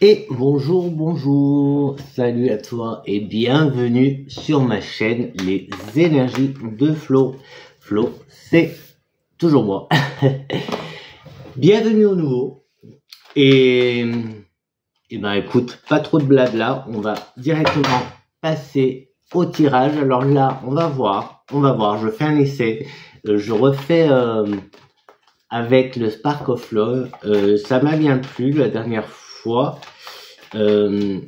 Et bonjour, bonjour, salut à toi et bienvenue sur ma chaîne Les Énergies de Flo. Flo, c'est toujours moi. Bienvenue au nouveau. Et ben écoute, pas trop de blabla, on va directement passer au tirage. Alors là, on va voir, je fais un essai, je refais avec le Spark of Love, ça m'a bien plu la dernière fois. Enfin,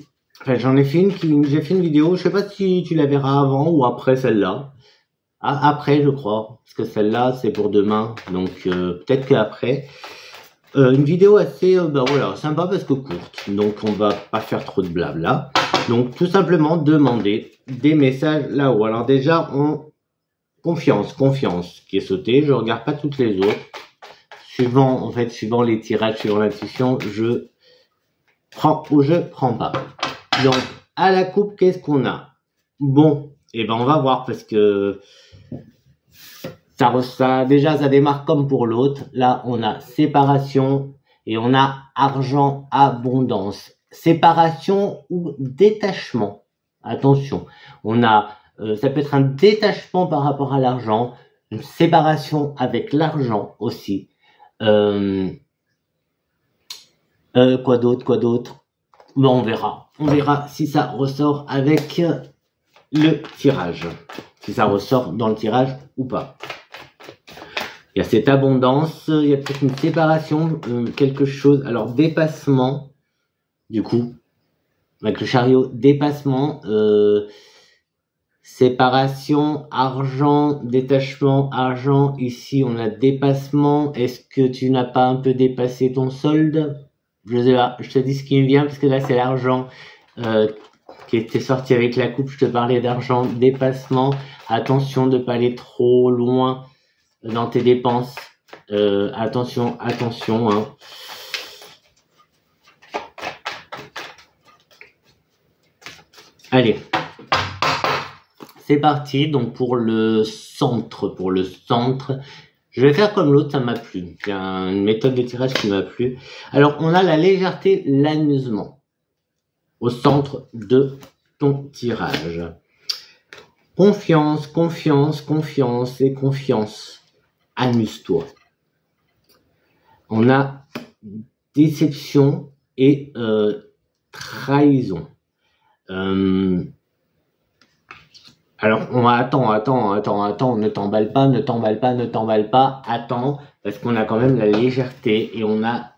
j'ai fait une vidéo, je sais pas si tu la verras avant ou après celle-là. Après, je crois, parce que celle-là c'est pour demain, donc peut-être qu'après. Une vidéo assez, voilà, sympa parce que courte, donc on va pas faire trop de blabla. Donc tout simplement demander des messages là-haut. Alors déjà, confiance qui est sauté. Je regarde pas toutes les autres. Suivant les tirages, suivant l'intuition, je prends ou je prends pas. Donc, à la coupe, qu'est-ce qu'on a? Bon, et ben on va voir parce que ça démarre comme pour l'autre. Là, on a séparation et on a argent, abondance. Séparation ou détachement. Attention, on a, ça peut être un détachement par rapport à l'argent, une séparation avec l'argent aussi. Quoi d'autre? Bon, on verra si ça ressort avec le tirage, si ça ressort dans le tirage ou pas. Il y a cette abondance, il y a peut-être une séparation, quelque chose. Alors dépassement, du coup, avec le chariot, dépassement, séparation, argent, détachement, argent. Ici, on a dépassement. Est-ce que tu n'as pas un peu dépassé ton solde? Je sais pas, je te dis ce qui me vient parce que là, c'est l'argent qui était sorti avec la coupe. Je te parlais d'argent, dépassement. Attention de ne pas aller trop loin dans tes dépenses. Attention, hein. Allez. C'est parti, donc pour le centre, je vais faire comme l'autre, ça m'a plu. Il y a une méthode de tirage qui m'a plu. Alors, on a la légèreté, l'amusement au centre de ton tirage. Confiance et confiance. Amuse-toi. On a déception et trahison. Alors, attends, ne t'emballe pas, attends, parce qu'on a quand même la légèreté et on a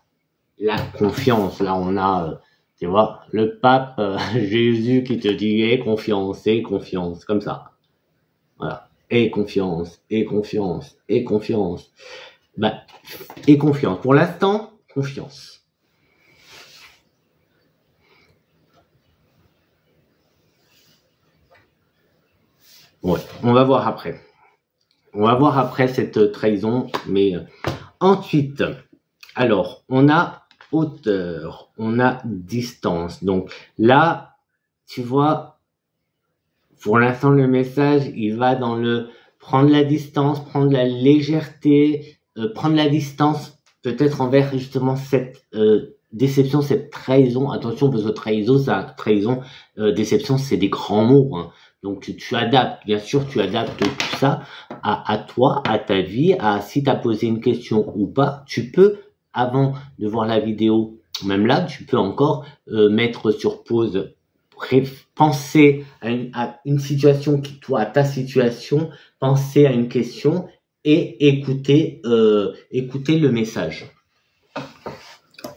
la confiance. Là, on a, tu vois, le pape Jésus qui te dit, aie confiance, comme ça. Voilà. Aie confiance. Bah, et confiance. Pour l'instant, confiance. Ouais, on va voir après. Cette trahison, mais ensuite, alors, on a hauteur, on a distance. Donc là, tu vois, pour l'instant, le message, il va dans le prendre la distance, prendre la légèreté, prendre la distance peut-être envers justement cette déception, cette trahison. Attention, parce que trahison, déception, c'est des grands mots, hein. Donc tu adaptes, bien sûr, tu adaptes tout ça à toi, à ta vie, à si tu as posé une question ou pas. Tu peux, avant de voir la vidéo, même là, tu peux encore mettre sur pause, penser à une situation qui, toi, à ta situation, penser à une question et écouter le message.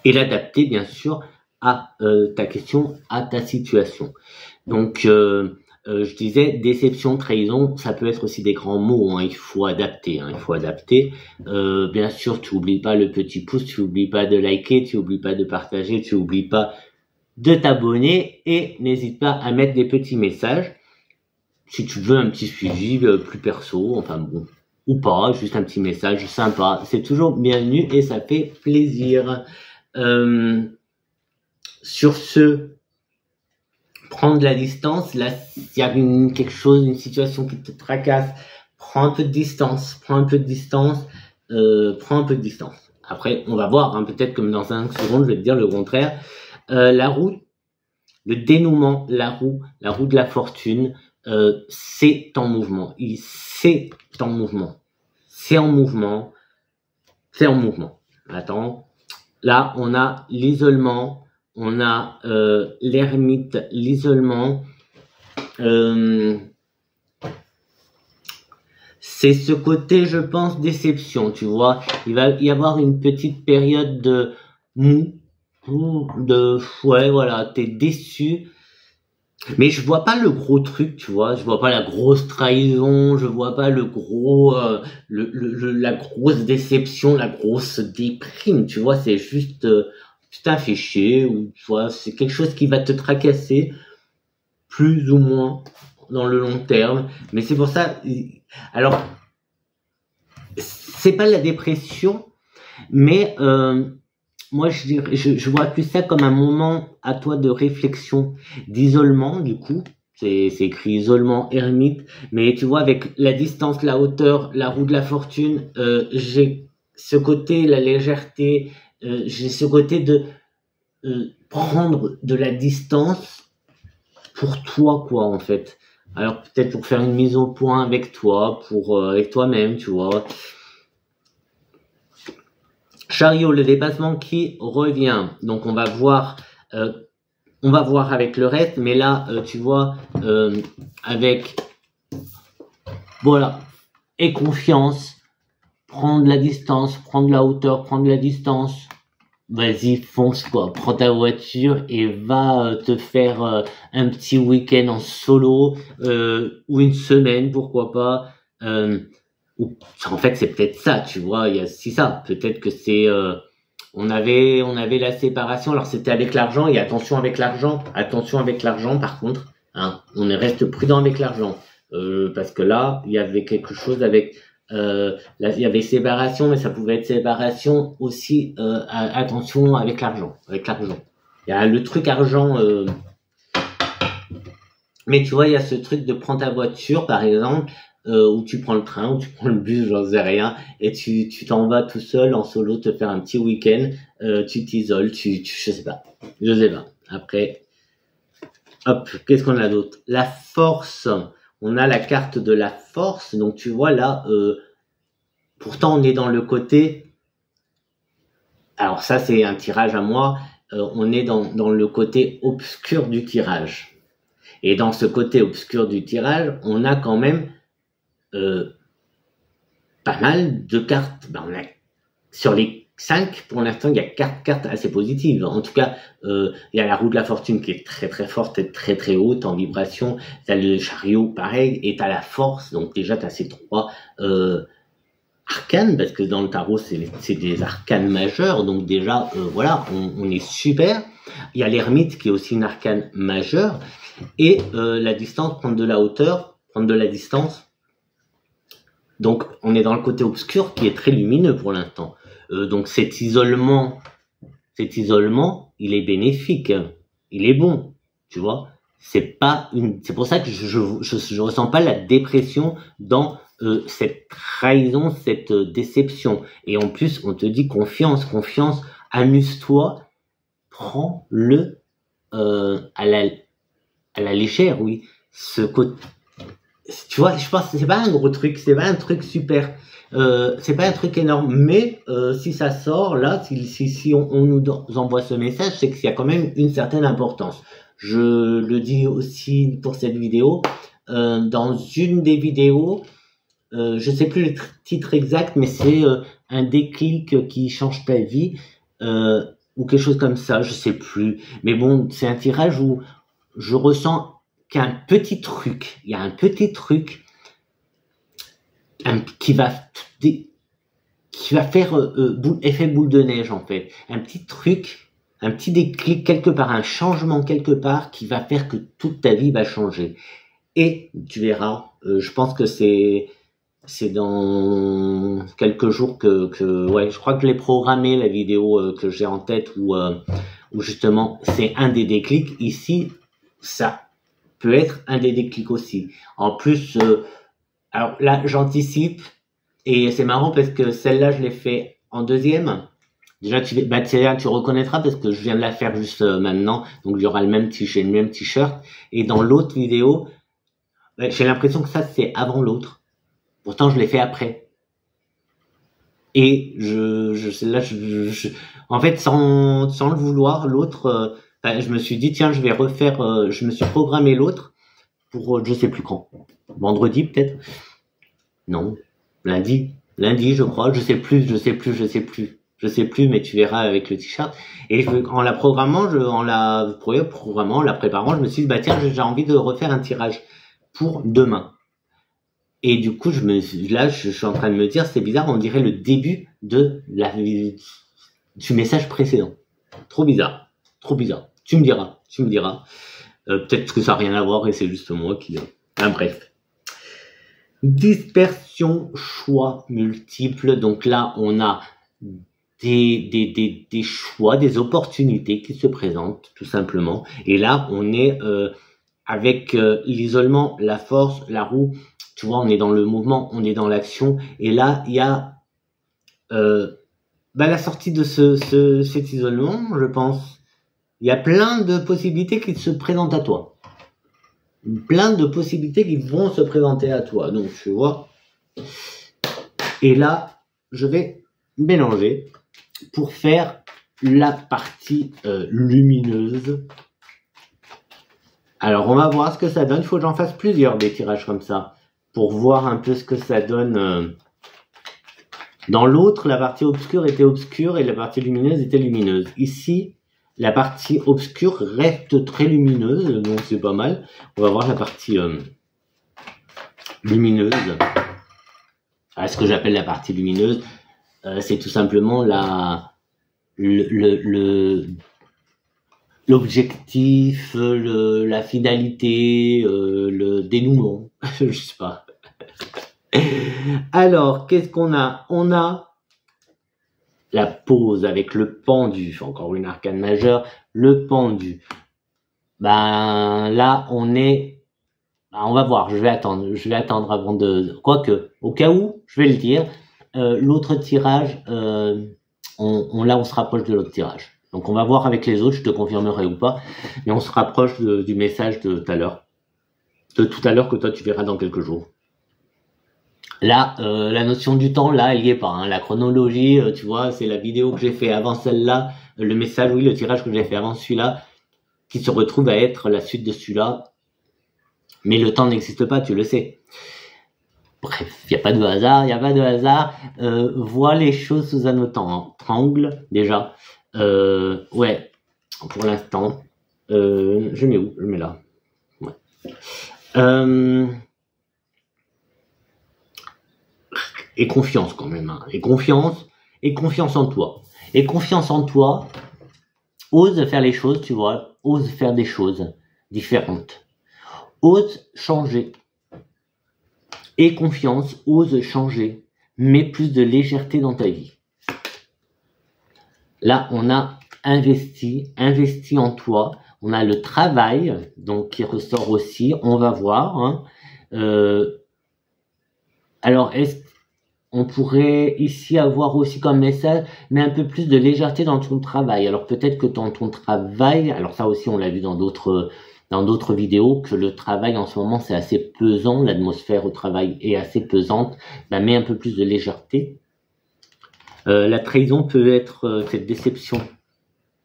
Et l'adapter, bien sûr, à ta question, à ta situation. Donc, je disais, déception, trahison, ça peut être aussi des grands mots, hein. Il faut adapter. Bien sûr, tu n'oublies pas le petit pouce, tu n'oublies pas de liker, tu n'oublies pas de partager, tu n'oublies pas de t'abonner et n'hésite pas à mettre des petits messages. Si tu veux un petit suivi plus perso, enfin bon, ou pas, juste un petit message sympa. C'est toujours bienvenu et ça fait plaisir. Sur ce, prendre la distance, là, s'il y a une situation qui te tracasse, prends un peu de distance. Après, on va voir, hein, peut-être que dans 5 secondes, je vais te dire le contraire. La roue, le dénouement, la roue de la fortune, c'est en mouvement. C'est en mouvement. C'est en mouvement. C'est en mouvement. Attends. Là, on a l'isolement, on a l'ermite, l'isolement. C'est ce côté, je pense, déception, tu vois. Il va y avoir une petite période de mou, ouais, voilà, t'es déçu. Mais je vois pas le gros truc, tu vois. Je vois pas la grosse trahison, je vois pas le gros, la grosse déception, la grosse déprime, tu vois. C'est juste, putain, fais chier, ou tu vois, c'est quelque chose qui va te tracasser, plus ou moins, dans le long terme. Mais c'est pour ça, alors, c'est pas la dépression, mais moi je vois plus ça comme un moment à toi de réflexion, d'isolement du coup. C'est écrit isolement, ermite, mais tu vois avec la distance, la hauteur, la roue de la fortune, j'ai ce côté, la légèreté, j'ai ce côté de prendre de la distance pour toi quoi en fait. Alors peut-être pour faire une mise au point avec toi, pour avec toi-même, tu vois. Chariot, le dépassement qui revient. Donc on va voir avec le reste, mais là tu vois avec voilà et confiance, prendre la distance, prendre la hauteur, prendre la distance. Vas-y, fonce quoi, prends ta voiture et va te faire un petit week-end en solo ou une semaine, pourquoi pas. Ou, en fait, c'est peut-être ça, tu vois. C'est ça. Peut-être que c'est on avait la séparation. Alors c'était avec l'argent et attention avec l'argent. Attention avec l'argent, par contre. Hein, on reste prudent avec l'argent parce que là, il y avait quelque chose avec là, il y avait séparation, mais ça pouvait être séparation aussi. Attention avec l'argent. Avec l'argent. Il y a le truc argent. Mais tu vois, il y a ce truc de prendre ta voiture, par exemple, ou tu prends le train, ou tu prends le bus, j'en sais rien, et tu t'en vas tout seul en solo te faire un petit week-end, tu t'isoles, je sais pas. Après, hop, qu'est-ce qu'on a d'autre? La force. On a la carte de la force. Donc tu vois là, pourtant on est dans le côté. Alors ça c'est un tirage à moi. On est dans le côté obscur du tirage. Et dans ce côté obscur du tirage, on a quand même pas mal de cartes. On a, sur les 5, pour l'instant, il y a 4 cartes assez positives. En tout cas, il y a la roue de la fortune qui est très très forte et très très haute en vibration. T'as le chariot, pareil, et t'as la force. Donc déjà, t'as ces 3 arcanes, parce que dans le tarot, c'est des arcanes majeures. Donc déjà, voilà, on est super. Il y a l'ermite qui est aussi une arcane majeure. Et la distance, prendre de la hauteur, prendre de la distance. Donc on est dans le côté obscur qui est très lumineux pour l'instant. Donc cet isolement, il est bénéfique, hein. Il est bon, tu vois. C'est pour ça que je ressens pas la dépression dans cette trahison, cette déception. Et en plus, on te dit confiance, amuse-toi, prends-le à la légère, oui. Ce côté, tu vois, je pense que c'est pas un gros truc, c'est pas un truc super, c'est pas un truc énorme, mais si ça sort là, si on nous envoie ce message, c'est qu'il y a quand même une certaine importance. Je le dis aussi pour cette vidéo. Dans une des vidéos, je sais plus le titre exact, mais c'est un déclic qui change ta vie ou quelque chose comme ça, je sais plus. Mais bon, c'est un tirage où je ressens qu'il y a un petit truc, qui va faire effet boule de neige en fait. Un petit truc, un petit déclic quelque part, un changement quelque part qui va faire que toute ta vie va changer. Et tu verras, je pense que c'est dans quelques jours que ouais, je crois que je l'ai programmé la vidéo que j'ai en tête où justement c'est un des déclics. Ici, ça peut être un des déclics aussi. En plus, alors là, j'anticipe et c'est marrant parce que celle-là, je l'ai fait en deuxième. Déjà, tu reconnaîtras parce que je viens de la faire juste maintenant. Donc, il y aura le même t-shirt. Et dans l'autre vidéo, j'ai l'impression que ça, c'est avant l'autre. Pourtant, je l'ai fait après. Et en fait, sans le vouloir, l'autre, je me suis dit, tiens, je vais refaire, je me suis programmé l'autre pour, je sais plus quand. Vendredi, peut-être? Non. Lundi, je crois. Je sais plus, mais tu verras avec le t-shirt. Et en la préparant, je me suis dit, bah tiens, j'ai envie de refaire un tirage pour demain. Et du coup, je suis en train de me dire, c'est bizarre, on dirait le début du message précédent. Trop bizarre. Tu me diras. Peut-être que ça n'a rien à voir et c'est juste moi qui... bref. Dispersion, choix multiples. Donc là, on a des choix, des opportunités qui se présentent, tout simplement. Et là, on est avec l'isolement, la force, la roue. Tu vois, on est dans le mouvement, on est dans l'action. Et là, il y a la sortie de cet isolement, je pense. Il y a plein de possibilités qui se présentent à toi. Plein de possibilités qui vont se présenter à toi. Donc, tu vois. Et là, je vais mélanger pour faire la partie lumineuse. Alors, on va voir ce que ça donne. Il faut que j'en fasse plusieurs des tirages comme ça pour voir un peu ce que ça donne. Dans l'autre, la partie obscure était obscure et la partie lumineuse était lumineuse. Ici, la partie obscure reste très lumineuse, donc c'est pas mal. On va voir la partie lumineuse. Ce que j'appelle la partie lumineuse, c'est tout simplement l'objectif, la finalité, le dénouement. Je sais pas. Alors, qu'est-ce qu'on a? On a la pause avec le pendu. Encore une arcane majeure. Le pendu. Là, on va voir. Je vais attendre avant de... Quoique, au cas où, je vais le dire. L'autre tirage, là, on se rapproche de l'autre tirage. Donc, on va voir avec les autres. Je te confirmerai ou pas. Mais on se rapproche du message de tout à l'heure. De tout à l'heure que toi, tu verras dans quelques jours. Là, la notion du temps, là, elle y est pas. Hein. La chronologie, tu vois, c'est la vidéo que j'ai fait avant celle-là. Le message, oui, le tirage que j'ai fait avant celui-là, qui se retrouve à être la suite de celui-là. Mais le temps n'existe pas, tu le sais. Bref, il n'y a pas de hasard, vois les choses sous un autre angle, déjà. Ouais, pour l'instant. Je mets où? Je mets là. Ouais. Et confiance quand même, hein. Et confiance en toi. Et confiance en toi, ose faire les choses, tu vois, ose faire des choses différentes. Ose changer. Et confiance, ose changer. Mets plus de légèreté dans ta vie. Là, on a investi en toi. On a le travail, donc qui ressort aussi. On va voir. Hein. Alors, on pourrait ici avoir aussi comme message, mais un peu plus de légèreté dans ton travail. Alors peut-être que dans ton travail, alors ça aussi on l'a vu dans d'autres vidéos, que le travail en ce moment c'est assez pesant, l'atmosphère au travail est assez pesante, mets un peu plus de légèreté. La trahison peut être cette déception,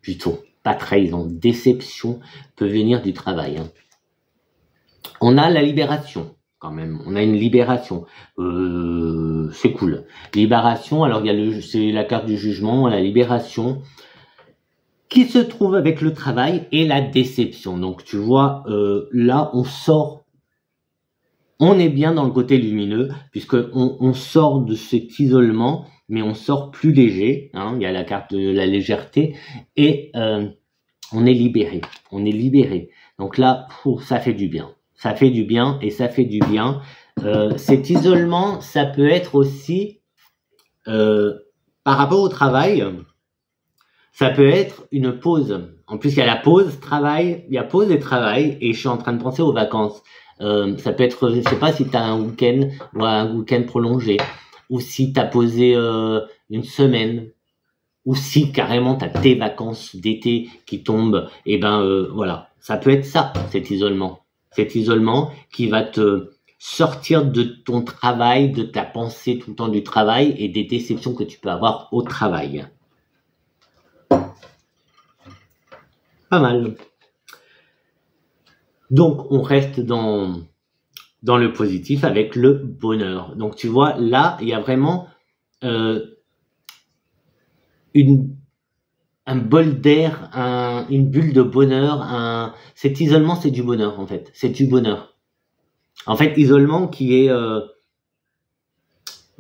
plutôt, pas trahison, déception peut venir du travail. Hein. On a la libération. Quand même, on a une libération, c'est cool. Libération, alors c'est la carte du jugement, la libération qui se trouve avec le travail et la déception. Donc tu vois, là on est bien dans le côté lumineux puisque on sort de cet isolement, mais on sort plus léger. Hein, il y a la carte de la légèreté et on est libéré. Donc là, ça fait du bien. Ça fait du bien et ça fait du bien. Cet isolement, ça peut être aussi, par rapport au travail, ça peut être une pause. En plus, il y a la pause travail, il y a pause et travail, et je suis en train de penser aux vacances. Ça peut être, je sais pas si tu as un week-end ou un week-end prolongé, ou si tu as posé une semaine. ou si carrément tu as tes vacances d'été qui tombent, et ben voilà, ça peut être ça, cet isolement. Cet isolement qui va te sortir de ton travail, de ta pensée tout le temps du travail et des déceptions que tu peux avoir au travail. Pas mal. Donc, on reste dans le positif avec le bonheur. Donc, tu vois, là, il y a vraiment un bol d'air, une bulle de bonheur. Cet isolement, c'est du bonheur, en fait. C'est du bonheur. En fait, isolement qui est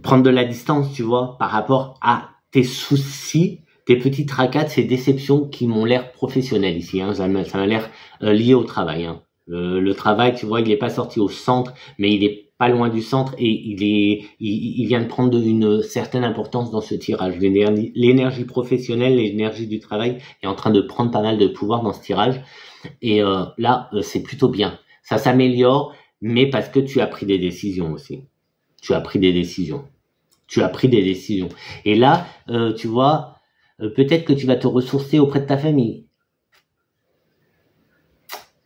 prendre de la distance, tu vois, par rapport à tes soucis, tes petits tracas, ces déceptions qui m'ont l'air professionnelles ici. Hein, ça m'a l'air lié au travail. Hein. Le travail, tu vois, il n'est pas sorti au centre, mais il est pas loin du centre et il vient de prendre une certaine importance dans ce tirage. L'énergie professionnelle, l'énergie du travail est en train de prendre pas mal de pouvoir dans ce tirage. Et là, c'est plutôt bien. Ça s'améliore, mais parce que tu as pris des décisions aussi. Tu as pris des décisions. Tu as pris des décisions. Et là, tu vois, peut-être que tu vas te ressourcer auprès de ta famille.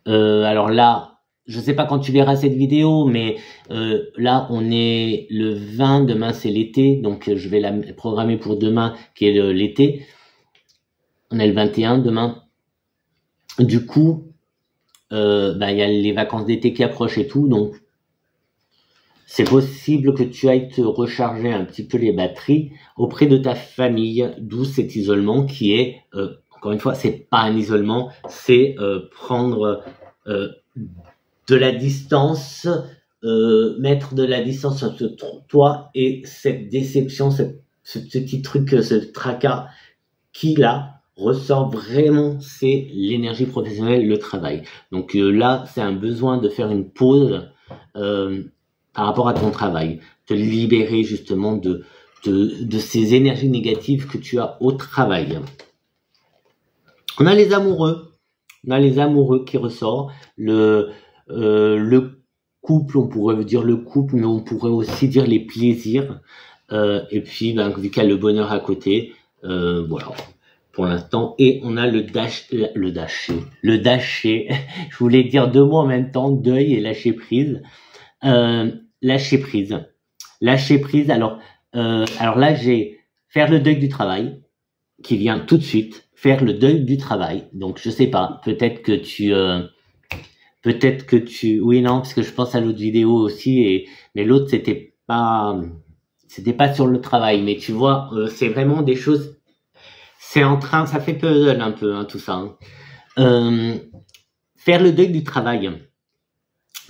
Alors là, je sais pas quand tu verras cette vidéo, mais là, on est le 20, demain c'est l'été, donc je vais la programmer pour demain, qui est l'été. On est le 21 demain. Du coup, il y a les vacances d'été qui approchent et tout, donc c'est possible que tu ailles te recharger un petit peu les batteries auprès de ta famille, d'où cet isolement qui est, encore une fois, c'est pas un isolement, c'est prendre de la distance, mettre de la distance entre toi et cette déception, ce petit truc, ce tracas qui là ressort vraiment, c'est l'énergie professionnelle, le travail. Donc là, c'est un besoin de faire une pause par rapport à ton travail, te libérer justement de ces énergies négatives que tu as au travail. On a les amoureux qui ressortent, le couple, on pourrait dire le couple, mais on pourrait aussi dire les plaisirs, et puis vu qu'il y a le bonheur à côté, voilà, pour l'instant. Et on a le daché, je voulais dire deux mots en même temps, deuil et lâcher prise. Lâcher prise. Alors là, j'ai faire le deuil du travail qui vient tout de suite. Faire le deuil du travail. Donc je sais pas. Peut-être que oui, non, parce que je pense à l'autre vidéo aussi. Mais l'autre c'était pas sur le travail. Mais tu vois, c'est vraiment des choses. C'est en train, ça fait puzzle un peu tout ça. Hein. Faire le deuil du travail.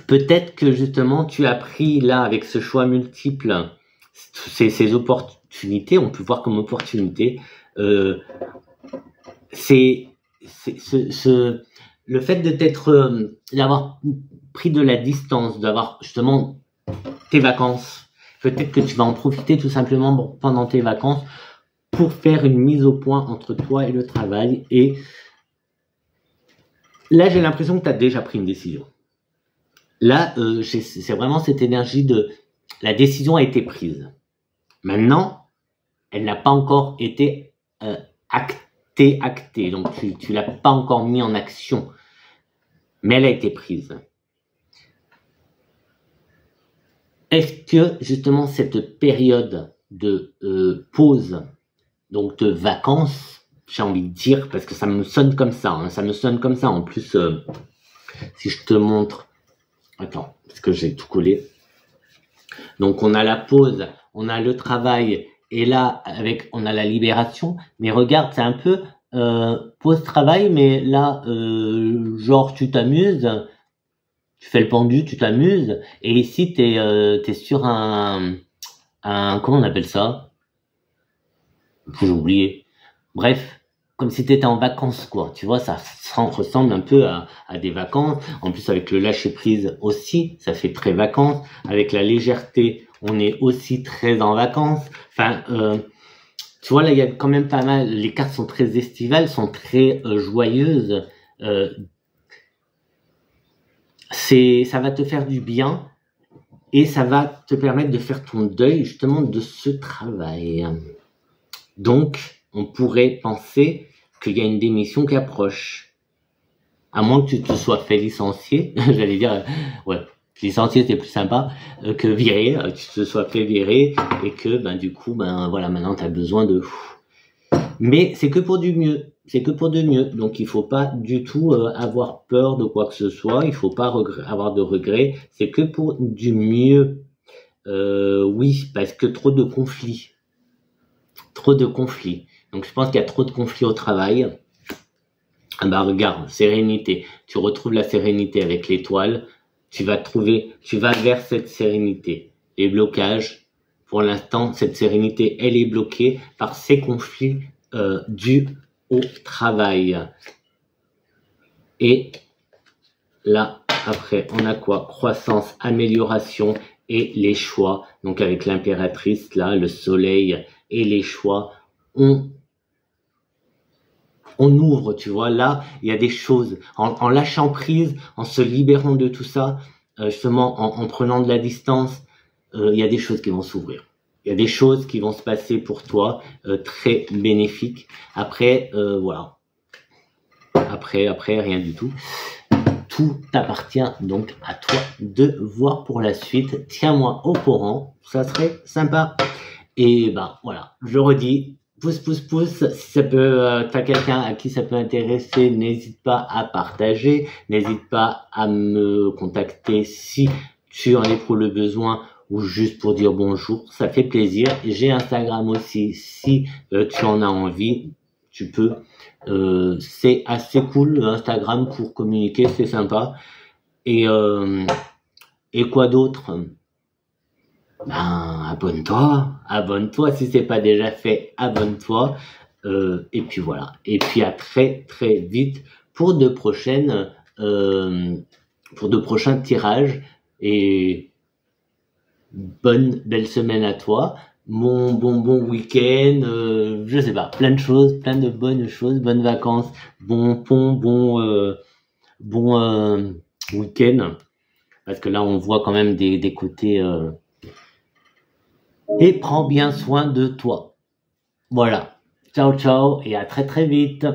Peut-être que justement tu as pris là avec ce choix multiple ces opportunités, on peut voir comme opportunité. C'est le fait de d'avoir pris de la distance, d'avoir justement tes vacances. Peut-être que tu vas en profiter tout simplement pendant tes vacances pour faire une mise au point entre toi et le travail. Et là, j'ai l'impression que tu as déjà pris une décision. Là, c'est vraiment cette énergie de la décision a été prise. Maintenant, elle n'a pas encore été actée. Donc, tu l'as pas encore mis en action. Mais elle a été prise. Est-ce que, justement, cette période de pause, donc de vacances, j'ai envie de dire, parce que ça me sonne comme ça, hein, ça me sonne comme ça. En plus, si je te montre... Attends, parce que j'ai tout collé. Donc, on a la pause, on a le travail, et là, on a la libération. Mais regarde, c'est un peu pause travail, mais là, genre, tu t'amuses, tu fais le pendu, tu t'amuses, et ici, t'es sur un... Comment on appelle ça? J'ai oublié. Bref, comme si t'étais en vacances, quoi. Tu vois, ça ressemble un peu à des vacances. En plus, avec le lâcher prise aussi, ça fait très vacances. Avec la légèreté, on est aussi très en vacances. Enfin, tu vois, là, il y a quand même pas mal. Les cartes sont très estivales, sont très joyeuses. Ça va te faire du bien et ça va te permettre de faire ton deuil justement de ce travail. Donc, on pourrait penser qu'il y a une démission qui approche. À moins que tu te sois fait licencier, j'allais dire, ouais, licencier c'est plus sympa que virer, tu te sois fait virer et que ben du coup ben voilà, maintenant tu as besoin de... Mais c'est que pour du mieux, c'est que pour du mieux, donc il faut pas du tout avoir peur de quoi que ce soit, il faut pas avoir de regrets, c'est que pour du mieux. Oui, parce que trop de conflits. Trop de conflits. Donc je pense qu'il y a trop de conflits au travail. Ah bah regarde, sérénité. Tu retrouves la sérénité avec l'étoile. Tu vas vers cette sérénité. Les blocages, pour l'instant, cette sérénité, elle est bloquée par ces conflits dus au travail. Et là, après, on a quoi? Croissance, amélioration et les choix. Donc avec l'impératrice, là, le soleil et les choix, on ouvre, tu vois. Là, il y a des choses. En lâchant prise, en se libérant de tout ça, justement, en prenant de la distance, il y a des choses qui vont s'ouvrir. Il y a des choses qui vont se passer pour toi, très bénéfiques. Après, voilà. Après, rien du tout. Tout t'appartient donc à toi de voir pour la suite. Tiens-moi au courant, ça serait sympa. Et ben voilà, je redis, pouce, si ça peut, t'as quelqu'un à qui ça peut intéresser, n'hésite pas à partager, n'hésite pas à me contacter si tu en éprouves le besoin ou juste pour dire bonjour, ça fait plaisir. J'ai Instagram aussi, si tu en as envie, tu peux. C'est assez cool Instagram pour communiquer, c'est sympa. Et quoi d'autre? Ben abonne-toi si c'est pas déjà fait, abonne-toi. Et puis voilà. Et puis à très vite pour de prochains tirages. Et belle semaine à toi. Bon week-end, je sais pas, plein de bonnes choses, bonnes vacances, bon pont, bon week-end, parce que là on voit quand même des côtés, et prends bien soin de toi. Voilà, ciao et à très vite.